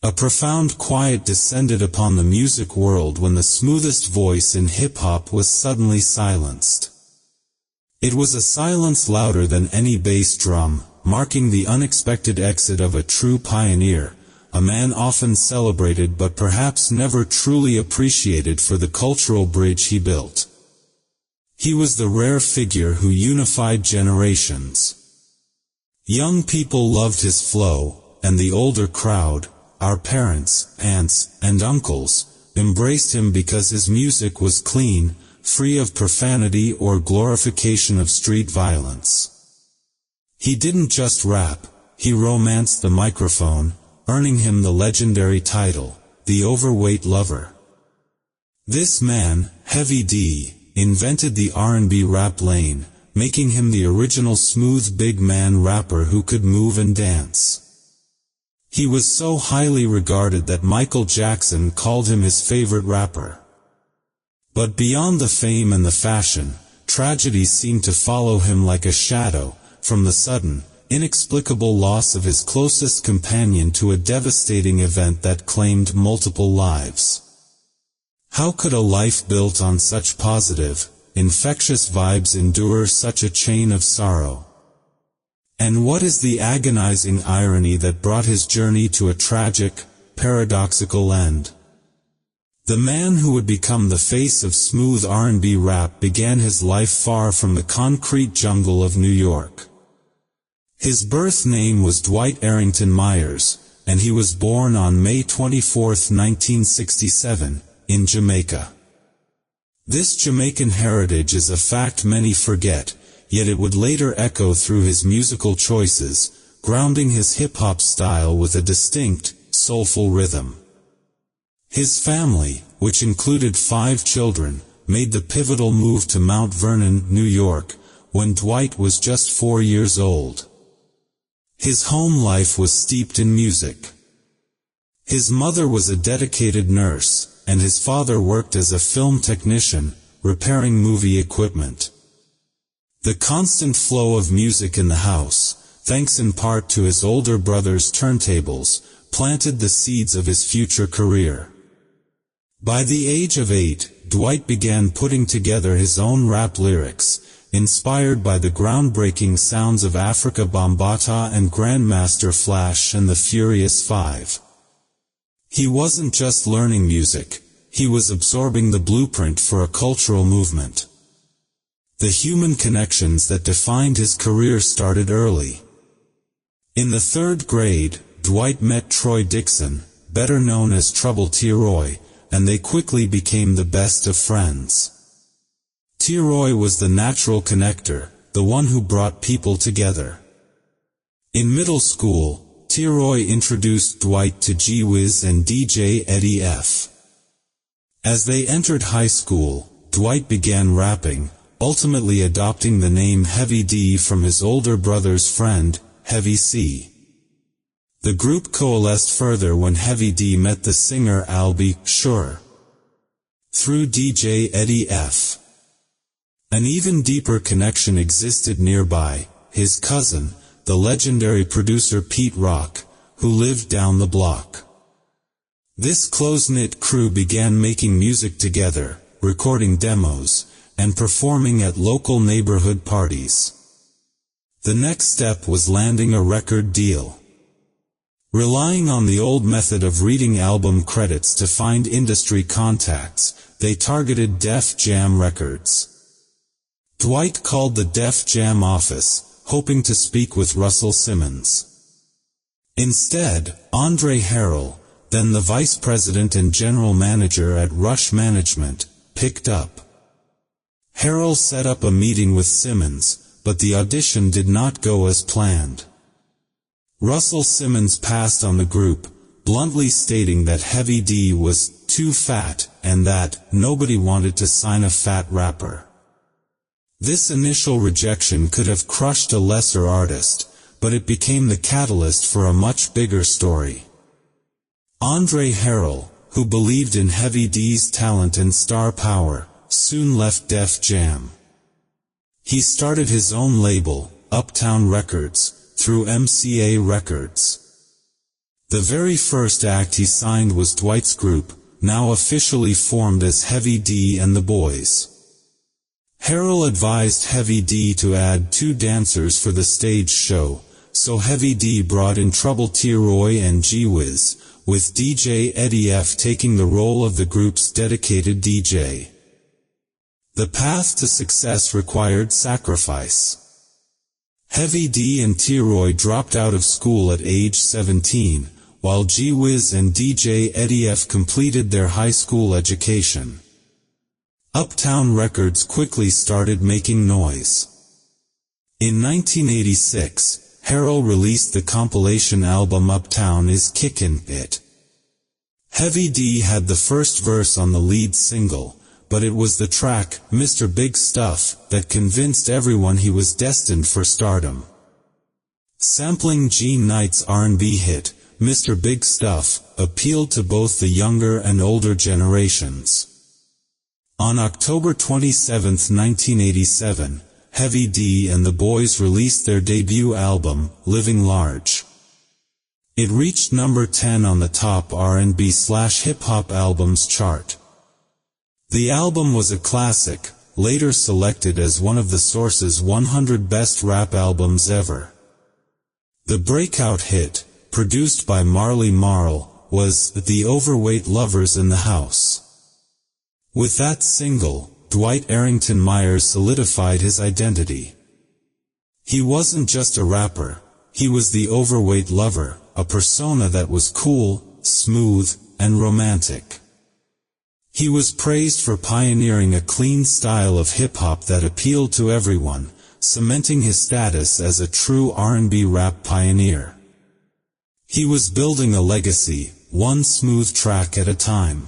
A profound quiet descended upon the music world when the smoothest voice in hip-hop was suddenly silenced. It was a silence louder than any bass drum, marking the unexpected exit of a true pioneer, a man often celebrated but perhaps never truly appreciated for the cultural bridge he built. He was the rare figure who unified generations. Young people loved his flow, and the older crowd, our parents, aunts, and uncles, embraced him because his music was clean, free of profanity or glorification of street violence. He didn't just rap, he romanced the microphone, earning him the legendary title, the overweight lover. This man, Heavy D, invented the R&B rap lane, making him the original smooth big man rapper who could move and dance. He was so highly regarded that Michael Jackson called him his favorite rapper. But beyond the fame and the fashion, tragedies seemed to follow him like a shadow, from the sudden, inexplicable loss of his closest companion to a devastating event that claimed multiple lives. How could a life built on such positive, infectious vibes endure such a chain of sorrow? And what is the agonizing irony that brought his journey to a tragic, paradoxical end? The man who would become the face of smooth R&B rap began his life far from the concrete jungle of New York. His birth name was Dwight Arrington Myers, and he was born on May 24, 1967, in Jamaica. This Jamaican heritage is a fact many forget, yet it would later echo through his musical choices, grounding his hip-hop style with a distinct, soulful rhythm. His family, which included 5 children, made the pivotal move to Mount Vernon, New York, when Dwight was just 4 years old. His home life was steeped in music. His mother was a dedicated nurse, and his father worked as a film technician, repairing movie equipment. The constant flow of music in the house, thanks in part to his older brother's turntables, planted the seeds of his future career. By the age of 8, Dwight began putting together his own rap lyrics, inspired by the groundbreaking sounds of Africa Bambaataa and Grandmaster Flash and the Furious 5. He wasn't just learning music, he was absorbing the blueprint for a cultural movement. The human connections that defined his career started early. In the 3rd grade, Dwight met Troy Dixon, better known as Trouble T-Roy, and they quickly became the best of friends. T-Roy was the natural connector, the one who brought people together. In middle school, T-Roy introduced Dwight to G-Wiz and DJ Eddie F. As they entered high school, Dwight began rapping, ultimately adopting the name Heavy D from his older brother's friend, Heavy C. The group coalesced further when Heavy D met the singer Albie Sure through DJ Eddie F. An even deeper connection existed nearby, his cousin, the legendary producer Pete Rock, who lived down the block. This close-knit crew began making music together, recording demos, and performing at local neighborhood parties. The next step was landing a record deal. Relying on the old method of reading album credits to find industry contacts, they targeted Def Jam Records. Dwight called the Def Jam office, hoping to speak with Russell Simmons. Instead, Andre Harrell, then the vice president and general manager at Rush Management, picked up. Harrell set up a meeting with Simmons, but the audition did not go as planned. Russell Simmons passed on the group, bluntly stating that Heavy D was too fat, and that nobody wanted to sign a fat rapper. This initial rejection could have crushed a lesser artist, but it became the catalyst for a much bigger story. Andre Harrell, who believed in Heavy D's talent and star power, soon left Def Jam. He started his own label, Uptown Records, through MCA Records. The very first act he signed was Dwight's group, now officially formed as Heavy D and the Boys. Harrell advised Heavy D to add 2 dancers for the stage show, so Heavy D brought in Trouble T-Roy and G-Wiz, with DJ Eddie F taking the role of the group's dedicated DJ. The path to success required sacrifice. Heavy D and T-Roy dropped out of school at age 17, while G-Wiz and DJ Eddie F completed their high school education. Uptown Records quickly started making noise. In 1986, Harrell released the compilation album Uptown Is Kickin' It. Heavy D had the first verse on the lead single, but it was the track, Mr. Big Stuff, that convinced everyone he was destined for stardom. Sampling Gene Knight's R&B hit, Mr. Big Stuff, appealed to both the younger and older generations. On October 27, 1987, Heavy D and the Boys released their debut album, Living Large. It reached number 10 on the top R&B/hip-hop albums chart. The album was a classic, later selected as one of the Source's 100 best rap albums ever. The breakout hit, produced by Marley Marl, was The Overweight Lovers in the House. With that single, Dwight Arrington Myers solidified his identity. He wasn't just a rapper, he was the overweight lover, a persona that was cool, smooth, and romantic. He was praised for pioneering a clean style of hip-hop that appealed to everyone, cementing his status as a true R&B rap pioneer. He was building a legacy, one smooth track at a time.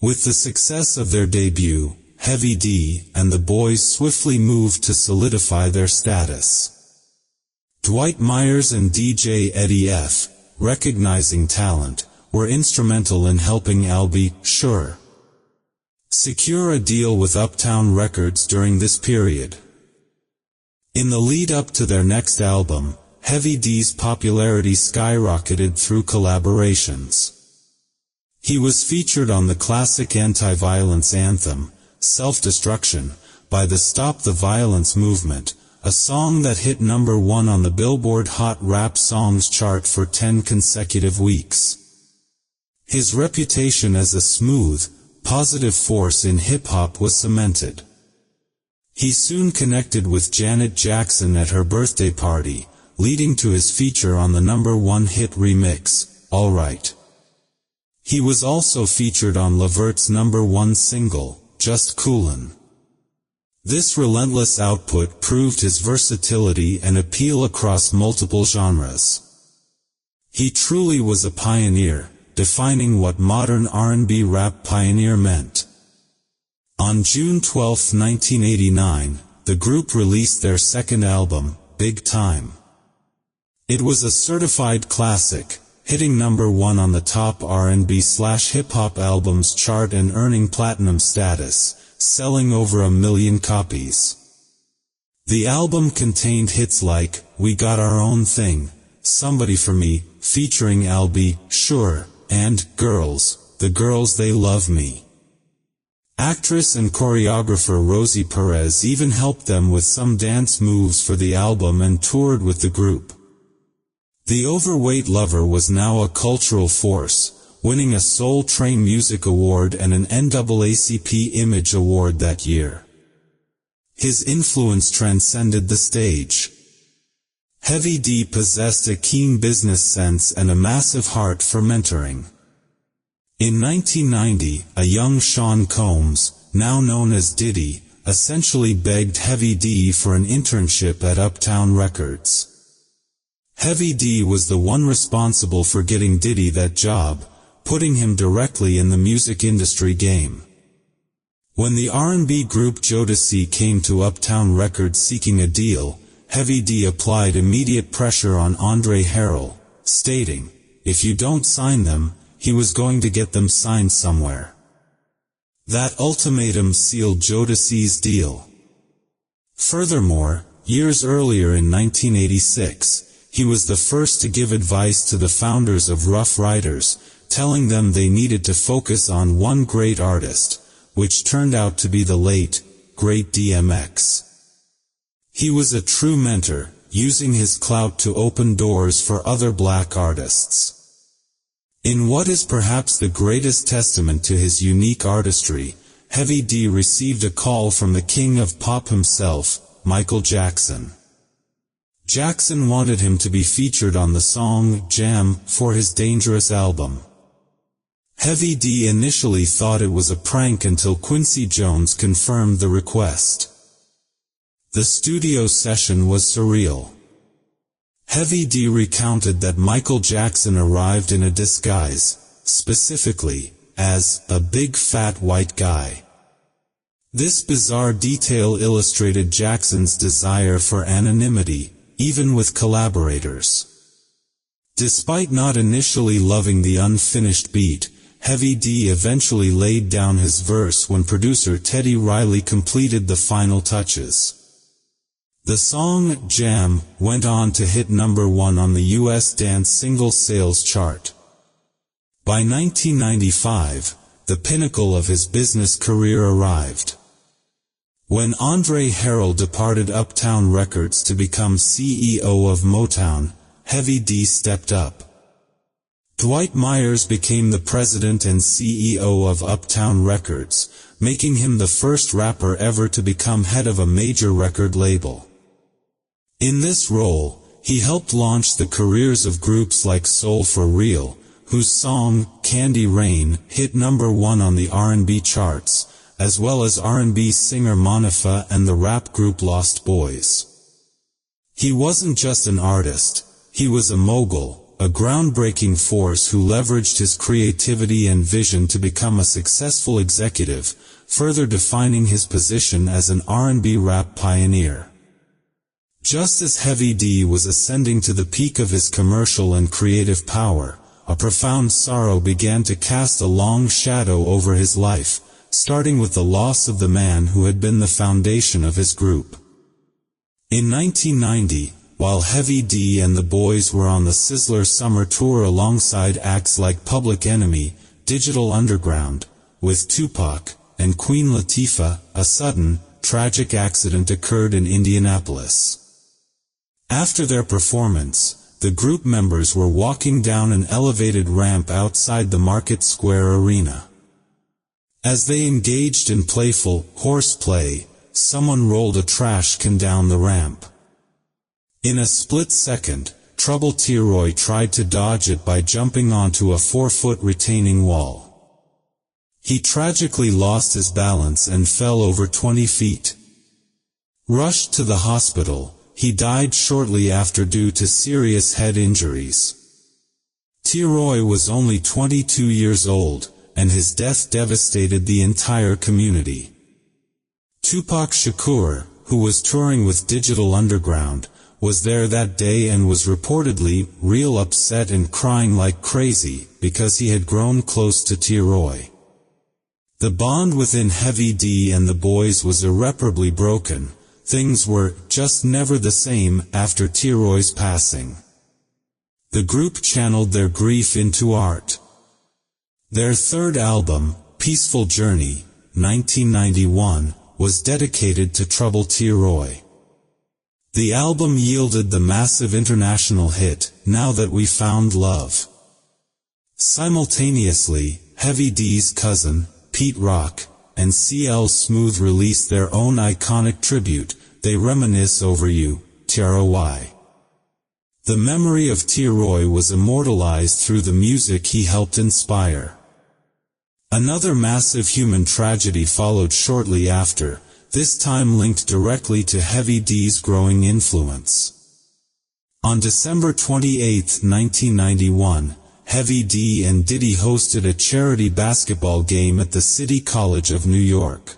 With the success of their debut, Heavy D and the Boys swiftly moved to solidify their status. Dwight Myers and DJ Eddie F, recognizing talent, were instrumental in helping Al-B Sure secure a deal with Uptown Records during this period. In the lead-up to their next album, Heavy D's popularity skyrocketed through collaborations. He was featured on the classic anti-violence anthem, Self-Destruction, by the Stop the Violence movement, a song that hit number 1 on the Billboard Hot Rap Songs chart for 10 consecutive weeks. His reputation as a smooth, positive force in hip-hop was cemented. He soon connected with Janet Jackson at her birthday party, leading to his feature on the number 1 hit remix, Alright. He was also featured on Levert's number 1 single, Just Coolin'. This relentless output proved his versatility and appeal across multiple genres. He truly was a pioneer, defining what modern R&B rap pioneer meant. On June 12, 1989, the group released their second album, Big Time. It was a certified classic, hitting number 1 on the top R&B/hip-hop albums chart and earning platinum status, selling over 1 million copies. The album contained hits like, We Got Our Own Thing, Somebody For Me, featuring Al-B Sure, and Girls, The Girls They Love Me. Actress and choreographer Rosie Perez even helped them with some dance moves for the album and toured with the group. The Overweight Lover was now a cultural force, winning a Soul Train Music Award and an NAACP Image Award that year. His influence transcended the stage. Heavy D possessed a keen business sense and a massive heart for mentoring. In 1990, a young Sean Combs, now known as Diddy, essentially begged Heavy D for an internship at Uptown Records. Heavy D was the one responsible for getting Diddy that job, putting him directly in the music industry game. When the R&B group Jodeci came to Uptown Records seeking a deal, Heavy D applied immediate pressure on Andre Harrell, stating, if you don't sign them, he was going to get them signed somewhere. That ultimatum sealed Jodeci's deal. Furthermore, years earlier in 1986, He was the first to give advice to the founders of Rough Riders, telling them they needed to focus on one great artist, which turned out to be the late, great DMX. He was a true mentor, using his clout to open doors for other black artists. In what is perhaps the greatest testament to his unique artistry, Heavy D received a call from the king of pop himself, Michael Jackson. Jackson wanted him to be featured on the song Jam for his Dangerous album. Heavy D initially thought it was a prank until Quincy Jones confirmed the request. The studio session was surreal. Heavy D recounted that Michael Jackson arrived in a disguise, specifically, as a big fat white guy. This bizarre detail illustrated Jackson's desire for anonymity, even with collaborators. Despite not initially loving the unfinished beat, Heavy D eventually laid down his verse when producer Teddy Riley completed the final touches. The song, Jam, went on to hit number 1 on the U.S. dance single sales chart. By 1995, the pinnacle of his business career arrived. When Andre Harrell departed Uptown Records to become CEO of Motown, Heavy D stepped up. Dwight Myers became the president and CEO of Uptown Records, making him the first rapper ever to become head of a major record label. In this role, he helped launch the careers of groups like Soul for Real, whose song, Candy Rain, hit number 1 on the R&B charts, as well as R&B singer Monifa and the rap group Lost Boys. He wasn't just an artist, he was a mogul, a groundbreaking force who leveraged his creativity and vision to become a successful executive, further defining his position as an R&B rap pioneer. Just as Heavy D was ascending to the peak of his commercial and creative power, a profound sorrow began to cast a long shadow over his life, starting with the loss of the man who had been the foundation of his group. In 1990, while Heavy D and the Boys were on the Sizzler Summer Tour alongside acts like Public Enemy, Digital Underground, with Tupac, and Queen Latifah, a sudden, tragic accident occurred in Indianapolis. After their performance, the group members were walking down an elevated ramp outside the Market Square Arena. As they engaged in playful horseplay, someone rolled a trash can down the ramp. In a split second, Trouble T-Roy tried to dodge it by jumping onto a 4-foot retaining wall. He tragically lost his balance and fell over 20 feet. Rushed to the hospital, he died shortly after due to serious head injuries. T-Roy was only 22 years old, and his death devastated the entire community. Tupac Shakur, who was touring with Digital Underground, was there that day and was reportedly real upset and crying like crazy because he had grown close to T-Roy. The bond within Heavy D and the Boys was irreparably broken. Things were just never the same after T-Roy's passing. The group channeled their grief into art. Their third album, Peaceful Journey, 1991, was dedicated to Trouble T-Roy. The album yielded the massive international hit, Now That We Found Love. Simultaneously, Heavy D's cousin, Pete Rock, and CL Smooth released their own iconic tribute, They Reminisce Over You, T-R-O-Y. The memory of T-Roy was immortalized through the music he helped inspire. Another massive human tragedy followed shortly after, this time linked directly to Heavy D's growing influence. On December 28, 1991, Heavy D and Diddy hosted a charity basketball game at the City College of New York.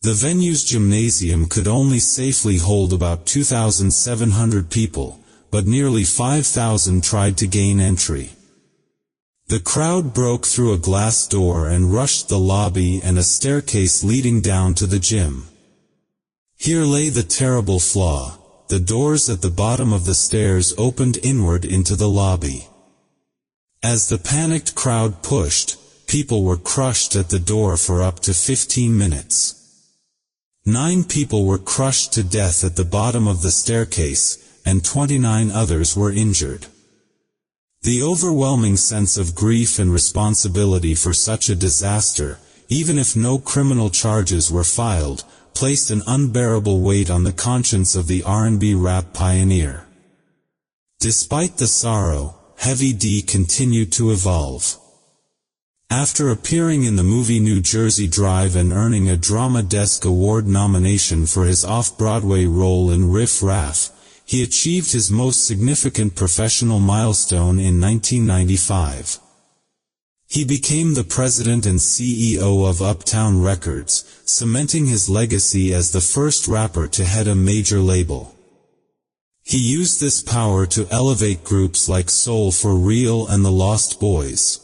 The venue's gymnasium could only safely hold about 2,700 people, but nearly 5,000 tried to gain entry. The crowd broke through a glass door and rushed the lobby and a staircase leading down to the gym. Here lay the terrible flaw. the doors at the bottom of the stairs opened inward into the lobby. As the panicked crowd pushed, people were crushed at the door for up to 15 minutes. 9 people were crushed to death at the bottom of the staircase, and 29 others were injured. The overwhelming sense of grief and responsibility for such a disaster, even if no criminal charges were filed, placed an unbearable weight on the conscience of the R&B rap pioneer. Despite the sorrow, Heavy D continued to evolve. After appearing in the movie New Jersey Drive and earning a Drama Desk Award nomination for his off-Broadway role in Riff Raff, he achieved his most significant professional milestone in 1995. He became the president and CEO of Uptown Records, cementing his legacy as the first rapper to head a major label. He used this power to elevate groups like Soul for Real and the Lost Boys.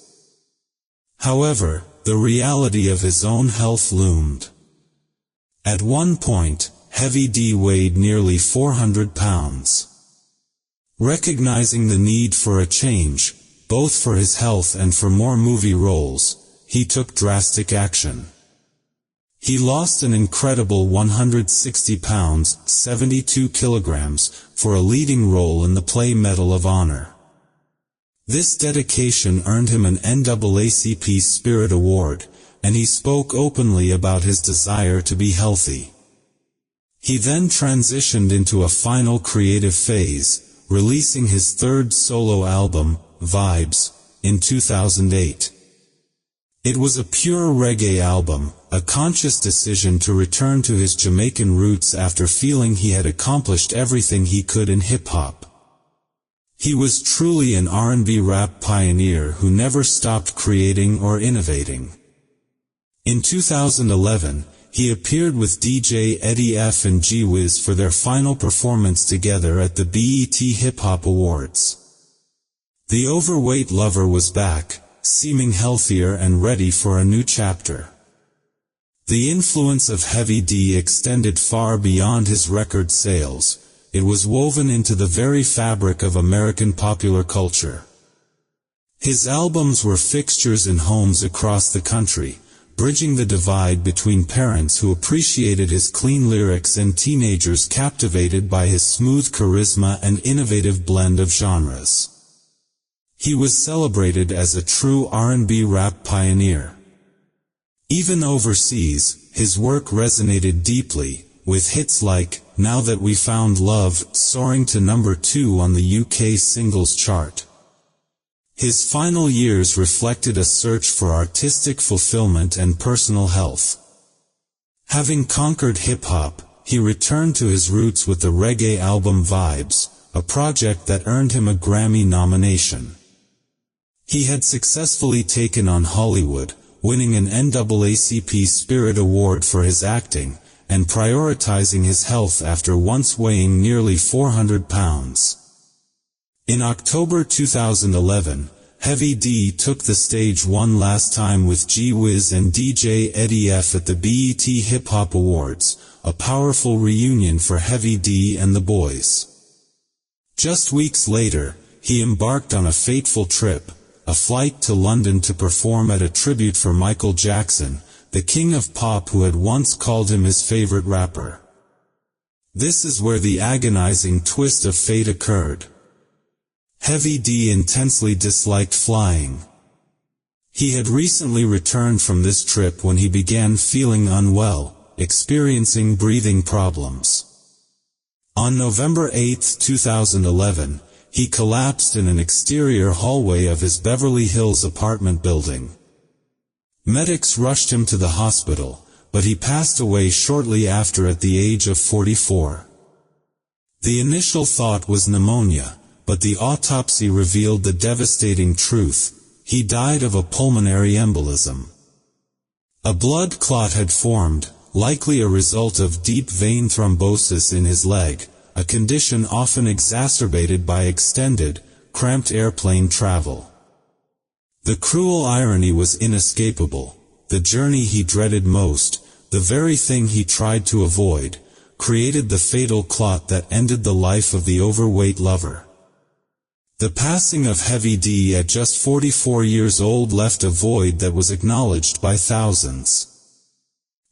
However, the reality of his own health loomed. At one point, Heavy D weighed nearly 400 pounds. Recognizing the need for a change, both for his health and for more movie roles, he took drastic action. He lost an incredible 160 pounds, 72 kilograms, for a leading role in the play Medal of Honor. This dedication earned him an NAACP Spirit Award, and he spoke openly about his desire to be healthy. He then transitioned into a final creative phase, releasing his third solo album, Vibes, in 2008. It was a pure reggae album, a conscious decision to return to his Jamaican roots after feeling he had accomplished everything he could in hip-hop. He was truly an R&B rap pioneer who never stopped creating or innovating. In 2011, he appeared with DJ Eddie F and G Wiz for their final performance together at the BET Hip Hop Awards. The overweight lover was back, seeming healthier and ready for a new chapter. The influence of Heavy D extended far beyond his record sales. It was woven into the very fabric of American popular culture. His albums were fixtures in homes across the country, bridging the divide between parents who appreciated his clean lyrics and teenagers captivated by his smooth charisma and innovative blend of genres. He was celebrated as a true R&B rap pioneer. Even overseas, his work resonated deeply, with hits like Now That We Found Love soaring to number 2 on the UK singles chart. His final years reflected a search for artistic fulfillment and personal health. Having conquered hip-hop, he returned to his roots with the reggae album Vibes, a project that earned him a Grammy nomination. He had successfully taken on Hollywood, winning an NAACP Spirit Award for his acting, and prioritizing his health after once weighing nearly 400 pounds. In October 2011, Heavy D took the stage one last time with G Wiz and DJ Eddie F at the BET Hip Hop Awards, a powerful reunion for Heavy D and the boys. Just weeks later, he embarked on a fateful trip, a flight to London to perform at a tribute for Michael Jackson, the king of pop who had once called him his favorite rapper. This is where the agonizing twist of fate occurred. Heavy D intensely disliked flying. He had recently returned from this trip when he began feeling unwell, experiencing breathing problems. On November 8, 2011, he collapsed in an exterior hallway of his Beverly Hills apartment building. Medics rushed him to the hospital, but he passed away shortly after at the age of 44. The initial thought was pneumonia, but the autopsy revealed the devastating truth: he died of a pulmonary embolism. A blood clot had formed, likely a result of deep vein thrombosis in his leg, a condition often exacerbated by extended, cramped airplane travel. The cruel irony was inescapable. The journey he dreaded most, the very thing he tried to avoid, created the fatal clot that ended the life of the overweight lover. The passing of Heavy D at just 44 years old left a void that was acknowledged by thousands.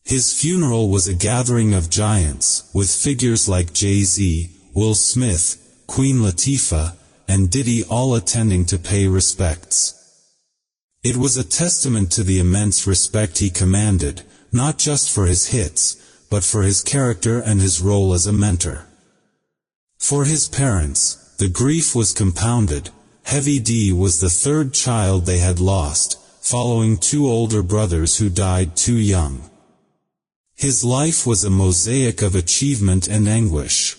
His funeral was a gathering of giants, with figures like Jay-Z, Will Smith, Queen Latifah, and Diddy all attending to pay respects. It was a testament to the immense respect he commanded, not just for his hits, but for his character and his role as a mentor. For his parents, the grief was compounded. Heavy D was the third child they had lost, following two older brothers who died too young. His life was a mosaic of achievement and anguish.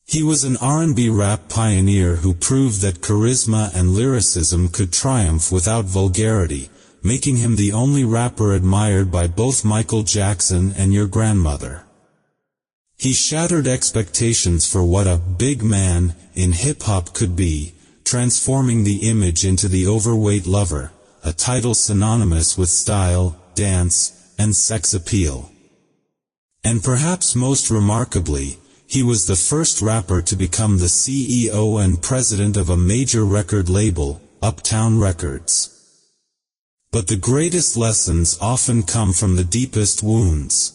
He was an R&B rap pioneer who proved that charisma and lyricism could triumph without vulgarity, making him the only rapper admired by both Michael Jackson and your grandmother. He shattered expectations for what a big man in hip-hop could be, transforming the image into the overweight lover, a title synonymous with style, dance, and sex appeal. And perhaps most remarkably, he was the first rapper to become the CEO and president of a major record label, Uptown Records. But the greatest lessons often come from the deepest wounds.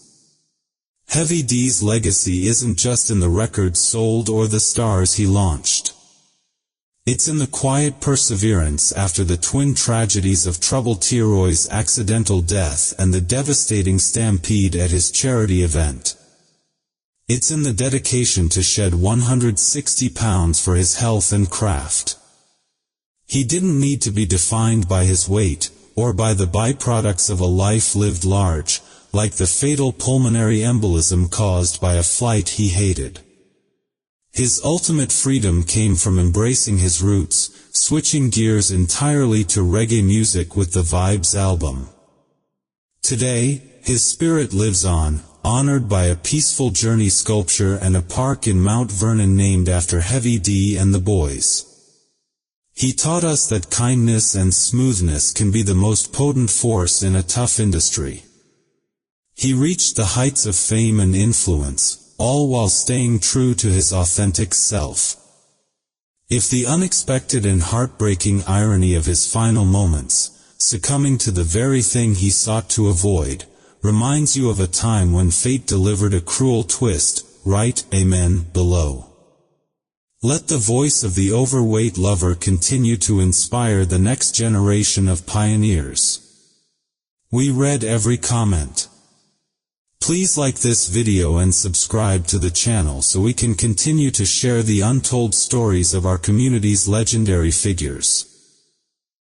Heavy D's legacy isn't just in the records sold or the stars he launched. It's in the quiet perseverance after the twin tragedies of Trouble T. Roy's accidental death and the devastating stampede at his charity event. It's in the dedication to shed 160 pounds for his health and craft. He didn't need to be defined by his weight, or by the byproducts of a life lived large, like the fatal pulmonary embolism caused by a flight he hated. His ultimate freedom came from embracing his roots, switching gears entirely to reggae music with the Vibes album. Today, his spirit lives on, honored by a peaceful journey sculpture and a park in Mount Vernon named after Heavy D and the boys. He taught us that kindness and smoothness can be the most potent force in a tough industry. He reached the heights of fame and influence, all while staying true to his authentic self. If the unexpected and heartbreaking irony of his final moments, succumbing to the very thing he sought to avoid, reminds you of a time when fate delivered a cruel twist, write Amen below. Let the voice of the overweight lover continue to inspire the next generation of pioneers. We read every comment. Please like this video and subscribe to the channel so we can continue to share the untold stories of our community's legendary figures.